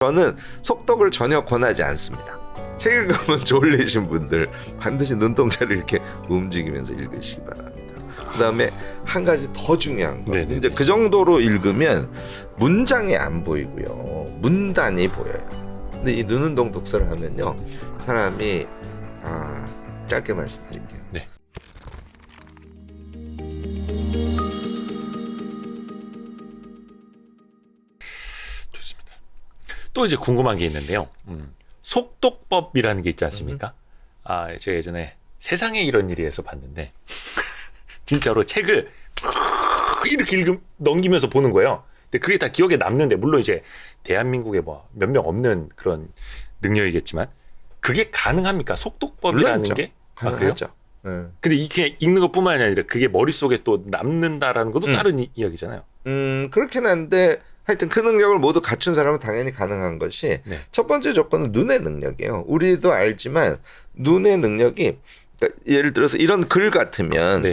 저는 속독을 전혀 권하지 않습니다. 책 읽으면 졸리신 분들 반드시 눈동자를 이렇게 움직이면서 읽으시기 바랍니다. 그다음에 한 가지 더 중요한 거, 이제 그 정도로 읽으면 문장이 안 보이고요, 문단이 보여요. 근데 이 눈운동 독서를 하면요, 사람이 짧게 말씀드릴게요. 네. 좋습니다. 또 이제 궁금한 게 있는데요. 속독법이라는 게 있지 않습니까? 제가 예전에 세상에 이런 일이에서 봤는데 진짜로 책을 이렇게 넘기면서 보는 거예요. 근데 그게 다 기억에 남는데, 물론 이제 대한민국에 뭐 몇 명 없는 그런 능력이겠지만 그게 가능합니까? 속독법이라는 게? 가능하죠. 근데 이게 읽는 것뿐만이 아니라 그게 머릿속에 또 남는다라는 것도 다른 이야기잖아요. 그렇긴 한데 하여튼 그 능력을 모두 갖춘 사람은 당연히 가능한 것이, 첫 번째 조건은 눈의 능력이에요. 우리도 알지만 눈의 능력이, 그러니까 예를 들어서 이런 글 같으면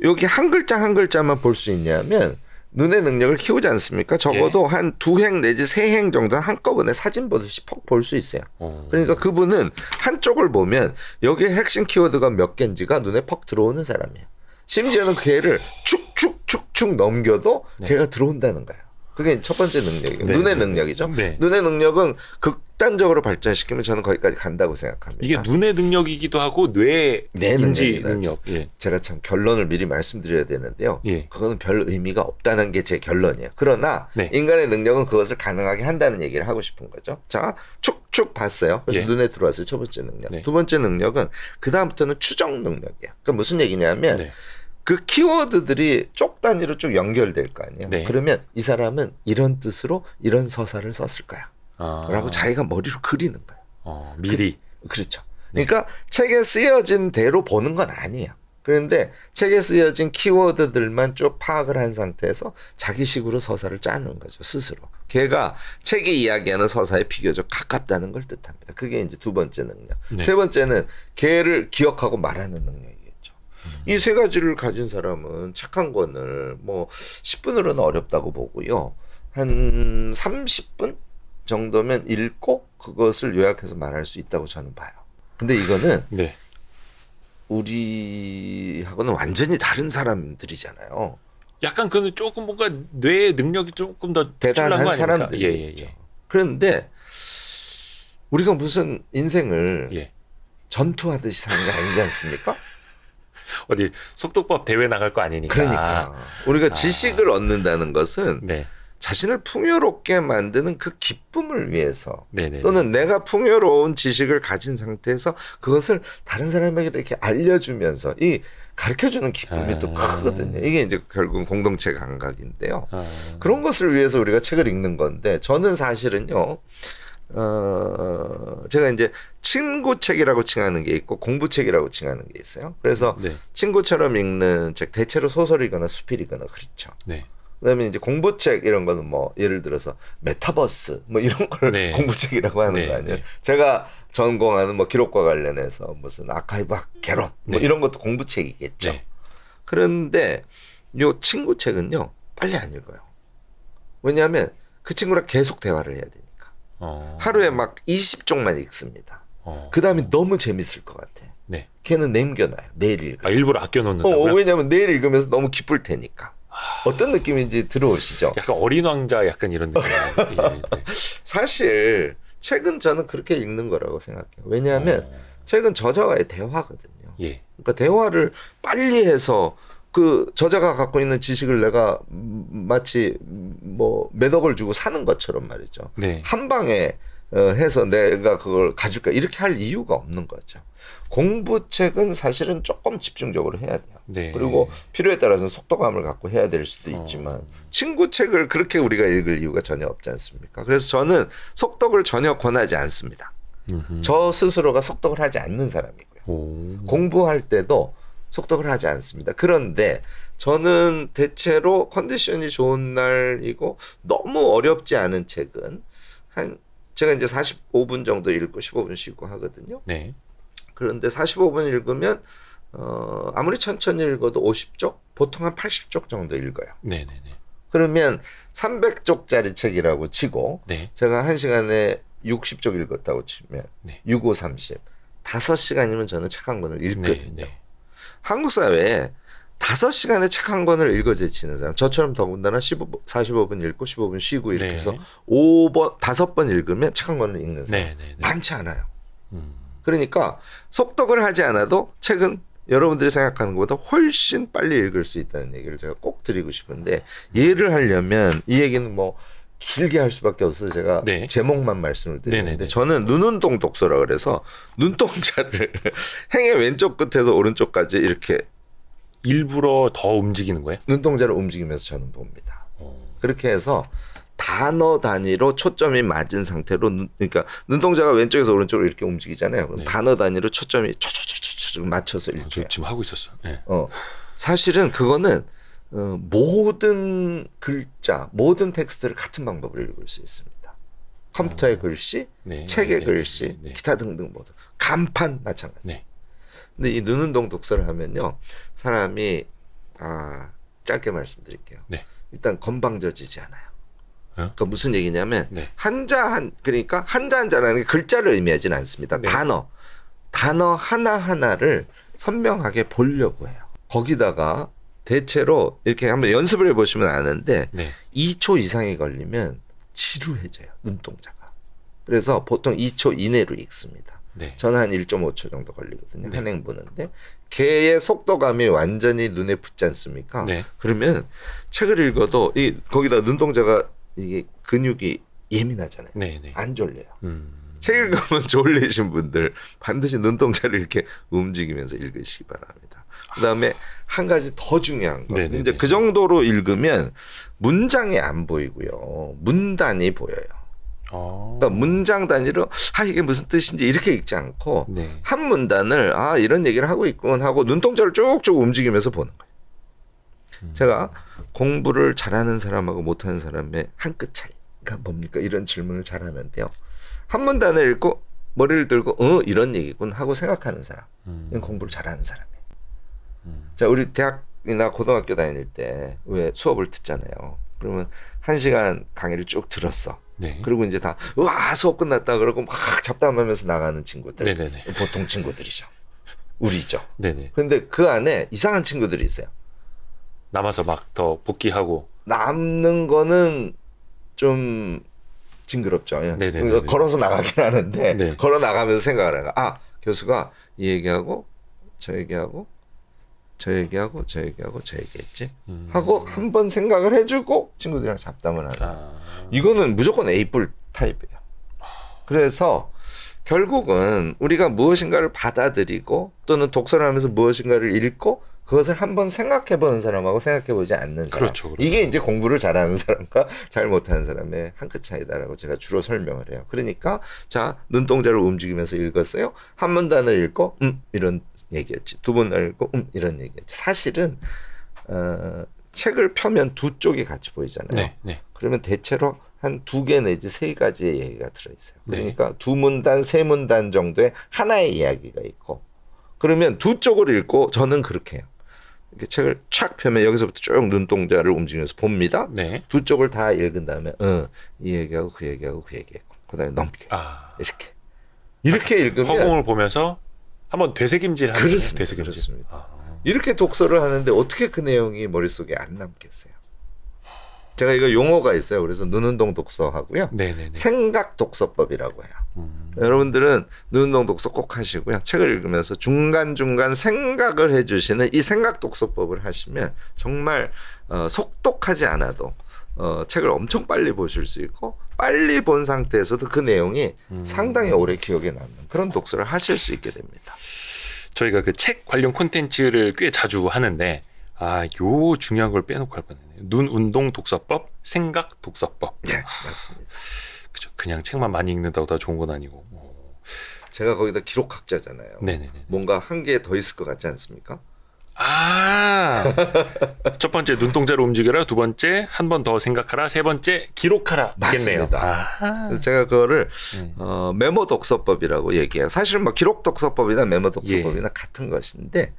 여기 한 글자 한 글자만 볼 수 있냐면 눈의 능력을 키우지 않습니까? 적어도 한 2행 내지 3행 정도는 한꺼번에 사진 보듯이 퍽 볼 수 있어요. 그러니까 그분은 한쪽을 보면 여기에 핵심 키워드가 몇 개인지가 눈에 퍽 들어오는 사람이에요. 심지어는 걔를 축축축축 넘겨도 걔가 들어온다는 거예요. 그게 첫 번째 능력이에요. 눈의 능력이죠. 눈의 능력은 극단적으로 발전시키면 저는 거기까지 간다고 생각합니다. 이게 눈의 능력이기도 하고 뇌 인지 능력. 제가 참 결론을 미리 말씀드려야 되는데요. 그거는 별 의미가 없다는 게 제 결론이에요. 그러나 인간의 능력은 그것을 가능하게 한다는 얘기를 하고 싶은 거죠. 자, 축축 봤어요. 그래서 눈에 들어왔어요. 첫 번째 능력. 두 번째 능력은 그 다음부터는 추정 능력이에요. 그러니까 무슨 얘기냐면 그 키워드들이 쪽 단위로 쭉 연결될 거 아니에요. 그러면 이 사람은 이런 뜻으로 이런 서사를 썼을 거야 라고 자기가 머리로 그리는 거예요. 미리. 그렇죠. 그러니까 책에 쓰여진 대로 보는 건 아니에요. 그런데 책에 쓰여진 키워드들만 쭉 파악을 한 상태에서 자기식으로 서사를 짜는 거죠, 스스로. 걔가 책이 이야기하는 서사에 비교적 가깝다는 걸 뜻합니다. 그게 이제 두 번째 능력. 세 번째는 걔를 기억하고 말하는 능력이에요. 이 세 가지를 가진 사람은 책 한 권을 뭐 10분으로는 어렵다고 보고요, 한 30분 정도면 읽고 그것을 요약해서 말할 수 있다고 저는 봐요. 근데 이거는 우리하고는 완전히 다른 사람들이잖아요. 약간 그 조금 뭔가 뇌의 능력이 조금 더 대단한 사람들이죠. 그런데 우리가 무슨 인생을 전투하듯이 사는 게 아니지 않습니까? 어디 속독법 대회 나갈 거 아니니까. 그러니까 우리가 지식을 얻는다는 것은 자신을 풍요롭게 만드는 그 기쁨을 위해서, 또는 내가 풍요로운 지식을 가진 상태에서 그것을 다른 사람에게 이렇게 알려주면서 이 가르쳐주는 기쁨이 또 크거든요. 이게 이제 결국은 공동체 감각인데요. 그런 것을 위해서 우리가 책을 읽는 건데, 저는 사실은요, 제가 이제 친구책이라고 칭하는 게 있고 공부책이라고 칭하는 게 있어요. 그래서 친구처럼 읽는 책, 대체로 소설이거나 수필이거나 그렇죠. 그다음에 이제 공부책 이런 거는 뭐 예를 들어서 메타버스 뭐 이런 걸 공부책이라고 하는 거 아니에요. 제가 전공하는 뭐 기록과 관련해서 무슨 아카이브학 개론 뭐 이런 것도 공부책이겠죠. 그런데 요 친구책은요, 빨리 안 읽어요. 왜냐하면 그 친구랑 계속 대화를 해야 되니까. 하루에 막 20쪽만 읽습니다. 그 다음에 너무 재밌을 것 같아. 걔는 남겨놔요. 내일 읽어요. 일부러 아껴놓는다고요? 왜냐하면 내일 읽으면서 너무 기쁠 테니까. 어떤 느낌인지 들어오시죠? 약간 어린 왕자 약간 이런 느낌. 사실 책은 저는 그렇게 읽는 거라고 생각해요. 왜냐하면 책은 저자와의 대화거든요. 그러니까 대화를 빨리 해서 그 저자가 갖고 있는 지식을 내가 마치 뭐 몇 억을 주고 사는 것처럼 말이죠. 한 방에 해서 내가 그걸 가질까, 이렇게 할 이유가 없는 거죠. 공부책은 사실은 조금 집중적으로 해야 돼요. 그리고 필요에 따라서는 속도감을 갖고 해야 될 수도 있지만 친구책을 그렇게 우리가 읽을 이유가 전혀 없지 않습니까? 그래서 저는 속독을 전혀 권하지 않습니다. 저 스스로가 속독을 하지 않는 사람이고요. 공부할 때도 속독을 하지 않습니다. 그런데 저는 대체로 컨디션이 좋은 날이고 너무 어렵지 않은 책은 제가 이제 45분 정도 읽고 15분 쉬고 하거든요. 그런데 45분 읽으면 아무리 천천히 읽어도 50쪽, 보통 한 80쪽 정도 읽어요. 그러면 300쪽짜리 책이라고 치고 네. 제가 1시간에 60쪽 읽었다고 치면 네. 6, 5, 30. 5시간이면 저는 책 한 권을 읽거든요. 네. 한국 사회에 5시간에 책 한 권을 읽어 제치는 사람, 저처럼 더군다나 45분 읽고 15분 쉬고 이렇게 네. 해서 5번 읽으면 책 한 권을 읽는 사람 네. 많지 않아요. 그러니까 속독을 하지 않아도 책은 여러분들이 생각하는 것보다 훨씬 빨리 읽을 수 있다는 얘기를 제가 꼭 드리고 싶은데, 예를 하려면 이 얘기는 뭐 길게 할 수밖에 없어서 제가 네. 제목만 말씀을 드리는데, 네네네. 저는 눈운동 독서라 그래서 눈동자를 행의 왼쪽 끝에서 오른쪽까지 이렇게 일부러 더 움직이는 거예요? 눈동자를 움직이면서 저는 봅니다. 그렇게 해서 단어 단위로 초점이 맞은 상태로 그러니까 눈동자가 왼쪽에서 오른쪽으로 이렇게 움직이잖아요. 그럼 네. 단어 단위로 초점이 초초초초초 맞춰서 저 읽혀요. 지금 하고 있었어. 네. 사실은 그거는 모든 글자, 모든 텍스트를 같은 방법으로 읽을 수 있습니다. 컴퓨터의 글씨, 네. 책의 네. 글씨, 네. 기타 등등 모두. 간판 마찬가지. 네. 근데 이 눈운동 독서를 하면요, 사람이 짧게 말씀드릴게요. 네. 일단 건방져지지 않아요. 그러니까 무슨 얘기냐면 네. 그러니까 한자 한자라는 게 글자를 의미하지는 않습니다. 네. 단어 하나하나를 선명하게 보려고 해요. 거기다가 대체로 이렇게 한번 연습을 해보시면 아는데 네. 2초 이상이 걸리면 지루해져요, 눈동자가. 그래서 보통 2초 이내로 읽습니다. 네. 저는 한 1.5초 정도 걸리거든요. 네. 한 행 보는데 개의 속도감이 완전히 눈에 붙지 않습니까? 네. 그러면 책을 읽어도 거기다 눈동자가 이게 근육이 예민하잖아요. 네. 안 졸려요. 책 음. 읽으면 졸리신 분들 반드시 눈동자를 이렇게 움직이면서 읽으시기 바랍니다. 그다음에 한 가지 더 중요한 거. 네네네. 이제 그 정도로 읽으면 문장이 안 보이고요, 문단이 보여요. 그러니까 문장 단위로 이게 무슨 뜻인지 이렇게 읽지 않고 네. 한 문단을 이런 얘기를 하고 있군 하고 눈동자를 쭉쭉 움직이면서 보는 거예요. 제가 공부를 잘하는 사람하고 못하는 사람의 한 끗 차이가 뭡니까? 이런 질문을 잘 하는데요. 한 문단을 읽고 머리를 들고 이런 얘기군 하고 생각하는 사람, 이건 공부를 잘하는 사람이에요. 자, 우리 대학이나 고등학교 다닐 때 왜 수업을 듣잖아요. 그러면 1시간 강의를 쭉 들었어. 네. 그리고 이제 다 수업 끝났다 그러고 막 잡담하면서 나가는 친구들, 네네네. 보통 친구들이죠. 우리죠. 네네. 근데 그 안에 이상한 친구들이 있어요. 남아서 막 더 복귀하고. 남는 거는 좀 징그럽죠. 네네네. 걸어서 나가긴 하는데 네. 걸어 나가면서 생각을 해요. 교수가 이 얘기하고 저 얘기하고 저 얘기하고 저 얘기하고 저 얘기했지 하고 한번 생각을 해주고 친구들이랑 잡담을 하는. 이거는 무조건 A뿔 타입이에요. 그래서 결국은 우리가 무엇인가를 받아들이고 또는 독서를 하면서 무엇인가를 읽고 그것을 한번 생각해보는 사람하고 생각해보지 않는 사람. 그렇죠. 이게 이제 공부를 잘하는 사람과 잘 못하는 사람의 한 끗 차이다라고 제가 주로 설명을 해요. 그러니까 자, 눈동자를 움직이면서 읽었어요. 한 문단을 읽고 이런 얘기였지. 두 문단을 읽고 이런 얘기였지. 사실은 책을 펴면 두 쪽이 같이 보이잖아요. 네. 네. 그러면 대체로 한 2개 내지 3가지의 얘기가 들어있어요. 네. 그러니까 2문단, 3문단 정도의 하나의 이야기가 있고, 그러면 두 쪽을 읽고 저는 그렇게 해요. 이렇게 책을 촥 펴면 여기서부터 쭉 눈동자를 움직이면서 봅니다. 네. 두 쪽을 다 읽은 다음에 이 얘기하고 그 얘기하고 그 얘기했고 그다음에 넘겨. 이렇게 읽으면 허공을 보면서 한번 되새김질하는. 그렇습니다. 되새김질. 그렇습니다. 이렇게 독서를 하는데 어떻게 그 내용이 머릿속에 안 남겠어요? 제가 이거 용어가 있어요. 그래서 눈운동 독서하고요. 네네네. 생각 독서법이라고 해요. 여러분들은 눈운동 독서 꼭 하시고요. 책을 읽으면서 중간중간 생각을 해주시는 이 생각 독서법을 하시면 정말 속독하지 않아도 책을 엄청 빨리 보실 수 있고 빨리 본 상태에서도 그 내용이 상당히 오래 기억에 남는 그런 독서를 하실 수 있게 됩니다. 저희가 그 책 관련 콘텐츠를 꽤 자주 하는데 요 중요한 걸 빼놓고 할 뻔했네요. 눈운동 독서법, 생각 독서법. 네, 맞습니다. 그죠. 그냥 책만 많이 읽는다고 다 좋은 건 아니고. 제가 거기다 기록학자잖아요. 네네네. 뭔가 한 개 더 있을 것 같지 않습니까? 첫 번째 눈동자로 움직여라. 두 번째 한 번 더 생각하라. 세 번째 기록하라. 맞습니다. 그래서 제가 그거를 메모 독서법이라고 얘기해요. 사실은 뭐 기록 독서법이나 메모 독서법이나 같은 것인데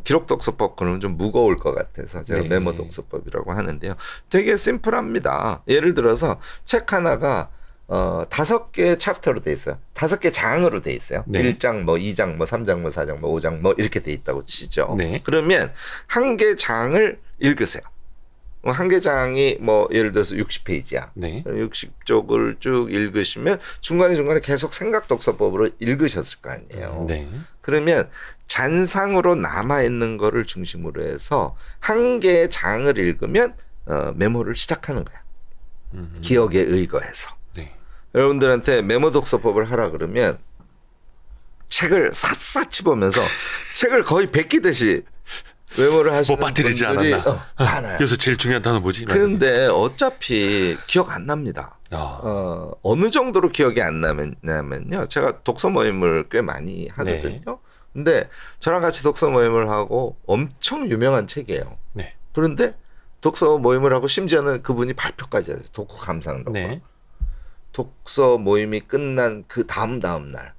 기록 독서법 그러면 좀 무거울 것 같아서 제가 네. 메모 독서법이라고 하는데요. 되게 심플합니다. 예를 들어서 책 하나가 5개 챕터로 돼 있어요. 5개 장으로 돼 있어요. 네. 1장, 뭐 2장, 뭐 3장, 뭐 4장, 뭐 5장, 뭐 이렇게 돼 있다고 치죠. 네. 그러면 한 개 장을 읽으세요. 한 개 장이 뭐 예를 들어서 60페이지야. 네. 60쪽을 쭉 읽으시면 중간에 계속 생각 독서법으로 읽으셨을 거 아니에요. 네. 그러면 잔상으로 남아있는 거를 중심으로 해서 한 개의 장을 읽으면 메모를 시작하는 거야. 기억에 의거해서. 네. 여러분들한테 메모 독서법을 하라 그러면 책을 샅샅이 보면서 책을 거의 베끼듯이 메모를 하시는 뭐 빠뜨리지 분들이 않았나? 많아요. 여기서 제일 중요한 단어 뭐지? 그런데 어차피 기억 안 납니다. 아. 어느 정도로 기억이 안 나면요. 제가 독서 모임을 꽤 많이 하거든요. 네. 근데 저랑 같이 독서 모임을 하고 엄청 유명한 책이에요. 네. 그런데 독서 모임을 하고 심지어는 그분이 발표까지 하세요. 독후 감상록. 네. 독서 모임이 끝난 그 다음 날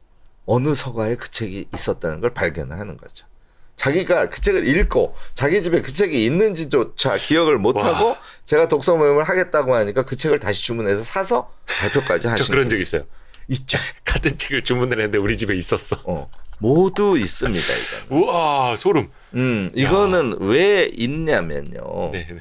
어느 서가에 그 책이 있었다는 걸 발견을 하는 거죠. 자기가 그 책을 읽고 자기 집에 그 책이 있는지조차 기억을 못하고 제가 독서 모임을 하겠다고 하니까 그 책을 다시 주문해서 사서 발표까지 하신 저 그런 적 있어요. 있죠. 같은 책을 주문을 했는데 우리 집에 있었어. 모두 있습니다. 이거는. 우와 소름. 이거는 왜 있냐면요. 네, 네.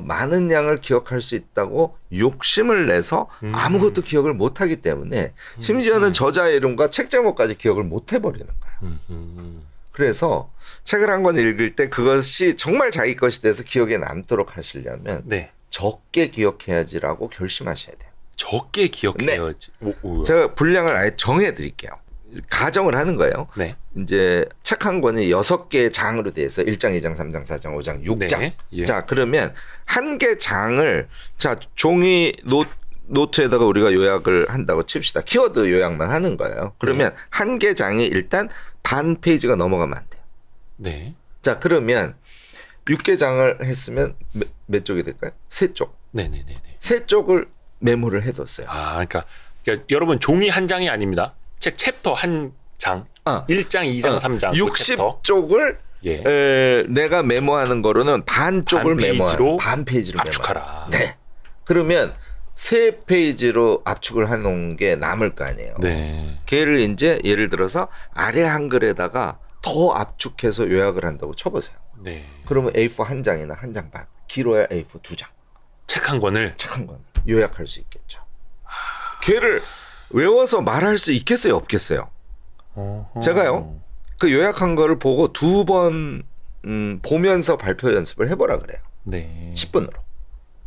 많은 양을 기억할 수 있다고 욕심을 내서 아무것도 기억을 못하기 때문에 심지어는 저자의 이름과 책 제목까지 기억을 못 해버리는 거예요. 그래서 책을 한 권 읽을 때 그것이 정말 자기 것이 돼서 기억에 남도록 하시려면 네. 적게 기억해야지라고 결심하셔야 돼요. 적게 기억해야지. 제가 분량을 아예 정해드릴게요. 가정을 하는 거예요. 네. 이제 책 한 권이 6개의 장으로 되어 있어요. 1장, 2장, 3장, 4장, 5장, 6장. 네. 예. 자, 그러면 한 개 장을 자 종이 노트에다가 우리가 요약을 한다고 칩시다. 키워드 요약만 하는 거예요. 그러면 한 개 장이 일단 반 페이지가 넘어가면 안 돼요. 네. 자, 그러면 6개 장을 했으면 몇 쪽이 될까요? 3쪽. 네네네. 3쪽을 메모를 해뒀어요. 아, 그러니까 여러분 종이 한 장이 아닙니다. 책 챕터 한 장. 1장, 2장, 3장. 60쪽을 예. 내가 메모하는 거로는 반 쪽을 메모하라. 반 페이지를 압축하라. 네. 그러면 3페이지로 압축을 해놓은 게 남을 거 아니에요. 네. 걔를 이제 예를 들어서 아래 한글에다가 더 압축해서 요약을 한다고 쳐보세요. 네. 그러면 A4 한 장이나 한 장 반, 길어야 A4 2장. 책 한 권을 책 한 권 요약할 수 있겠죠. 걔를 외워서 말할 수 있겠어요, 없겠어요? 제가요, 그 요약한 거를 보고 2번 보면서 발표 연습을 해보라 그래요. 네. 10분으로.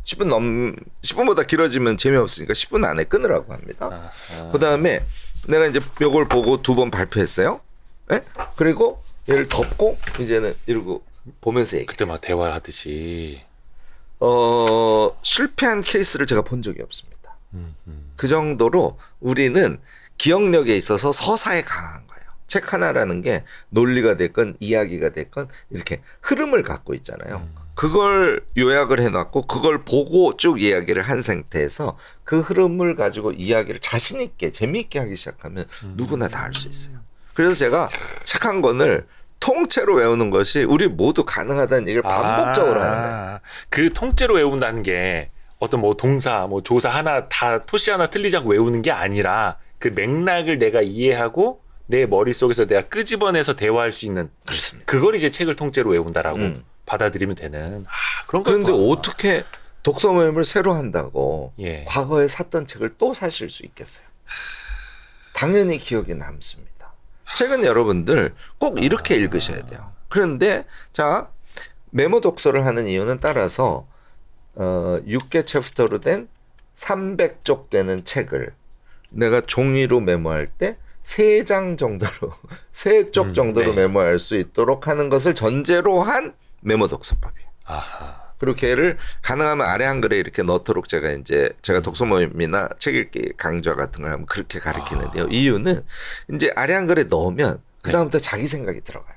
10분보다 길어지면 재미없으니까 10분 안에 끊으라고 합니다. 그 다음에 내가 이제 요걸 보고 2번 발표했어요. 네? 그리고 얘를 덮고 이제는 이러고 보면서 얘기해요. 그때 막 대화를 하듯이. 실패한 케이스를 제가 본 적이 없습니다. 그 정도로 우리는 기억력에 있어서 서사에 강한 거예요. 책 하나라는 게 논리가 됐건 이야기가 됐건 이렇게 흐름을 갖고 있잖아요. 그걸 요약을 해놨고 그걸 보고 쭉 이야기를 한 상태에서 그 흐름을 가지고 이야기를 자신 있게 재미있게 하기 시작하면 누구나 다 할 수 있어요. 그래서 제가 책 한 권을 통째로 외우는 것이 우리 모두 가능하다는 얘기를 반복적으로 하는 거예요. 그 통째로 외운다는 게 어떤 뭐 동사, 뭐 조사 하나 다 토시 하나 틀리지 않고 외우는 게 아니라 그 맥락을 내가 이해하고 내 머릿속에서 내가 끄집어내서 대화할 수 있는 그렇습니다. 그걸 이제 책을 통째로 외운다라고 받아들이면 되는 그런 거. 그런데 어떻게 독서 모임을 새로 한다고 예. 과거에 샀던 책을 또 사실 수 있겠어요? 당연히 기억에 남습니다. 책은 여러분들 꼭 이렇게 읽으셔야 돼요. 그런데 자 메모 독서를 하는 이유는 따라서 6개 챕터로 된 300쪽 되는 책을 내가 종이로 메모할 때 3장 정도로 3쪽 정도로 네. 메모할 수 있도록 하는 것을 전제로 한 메모 독서법이에요. 아하. 그리고 걔를 가능하면 아래 한글에 이렇게 넣도록 제가 독서 모임이나 책 읽기 강좌 같은 걸 하면 그렇게 가르치는데요. 이유는 이제 아래 한글에 넣으면 그다음부터 자기 생각이 들어가요.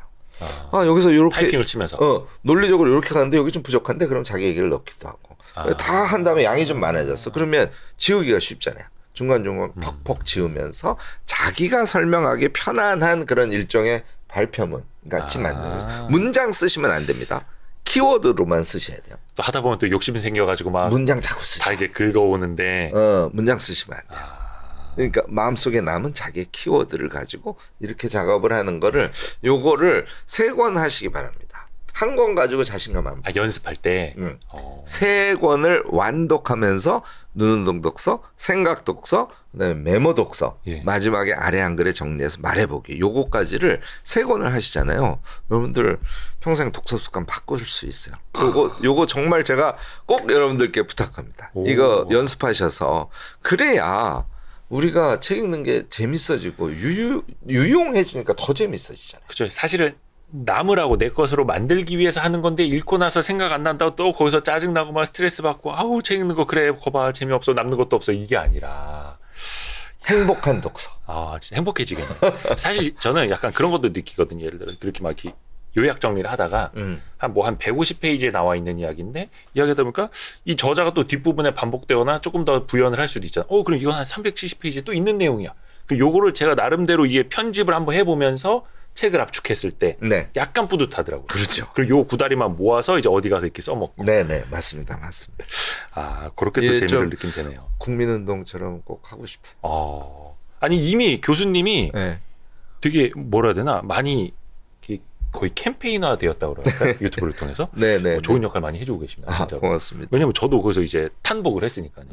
여기서 이렇게 타이핑을 치면서 논리적으로 이렇게 가는데 여기 좀 부족한데 그럼 자기 얘기를 넣기도 하고 다 한 다음에 양이 좀 많아졌어. 그러면 지우기가 쉽잖아요. 중간중간 퍽퍽 지우면서 자기가 설명하기 편안한 그런 일종의 발표문 같이 만드는 거죠. 문장 쓰시면 안 됩니다. 키워드로만 쓰셔야 돼요. 또 하다 보면 또 욕심이 생겨가지고 막 문장 자꾸 쓰죠. 다 이제 긁어오는데 문장 쓰시면 안 돼요. 그러니까 마음속에 남은 자기의 키워드를 가지고 이렇게 작업을 하는 거를 요거를 3권 하시기 바랍니다. 한 권 가지고 자신감 안 붙어요. 연습할 때 3권을 완독하면서 눈운동 독서, 생각 독서, 그다음에 메모 독서, 예. 마지막에 아래 한글에 정리해서 말해보기. 요거까지를 3권을 하시잖아요. 여러분들 평생 독서 습관 바꾸실 수 있어요. 요거 정말 제가 꼭 여러분들께 부탁합니다. 이거 연습하셔서 그래야 우리가 책 읽는 게 재밌어지고 유용해지니까 더 재밌어지잖아요. 그렇죠. 사실은 남으라고 내 것으로 만들기 위해서 하는 건데 읽고 나서 생각 안 난다고 또 거기서 짜증나고 막 스트레스 받고 아우 책 읽는 거 그래 거봐 재미없어 남는 것도 없어 이게 아니라 행복한 독서. 진짜 행복해지겠네. 사실 저는 약간 그런 것도 느끼거든요. 예를 들어 그렇게 막 이렇게 요약 정리를 하다가 한 150페이지에 나와 있는 이야기인데 이야기하다 보니까 이 저자가 또 뒷부분에 반복되거나 조금 더 부연을 할 수도 있잖아. 그럼 이건 한 370페이지에 또 있는 내용이야. 요거를 제가 나름대로 이게 편집을 한번 해보면서 책을 압축했을 때 약간 뿌듯하더라고요. 그렇죠. 그리고 요 구다리만 모아서 이제 어디 가서 이렇게 써먹고. 네네 맞습니다. 그렇게 또 재미를 느끼면 되네요. 국민운동처럼 꼭 하고 싶어요. 아니 이미 교수님이 네. 되게 뭐라 해야 되나 많이 거의 캠페인화 되었다고 그럴까요? 유튜브를 통해서. 네네. 좋은 역할 많이 해주고 계십니다. 진짜로. 고맙습니다. 왜냐면 저도 거기서 이제 탄복을 했으니까요.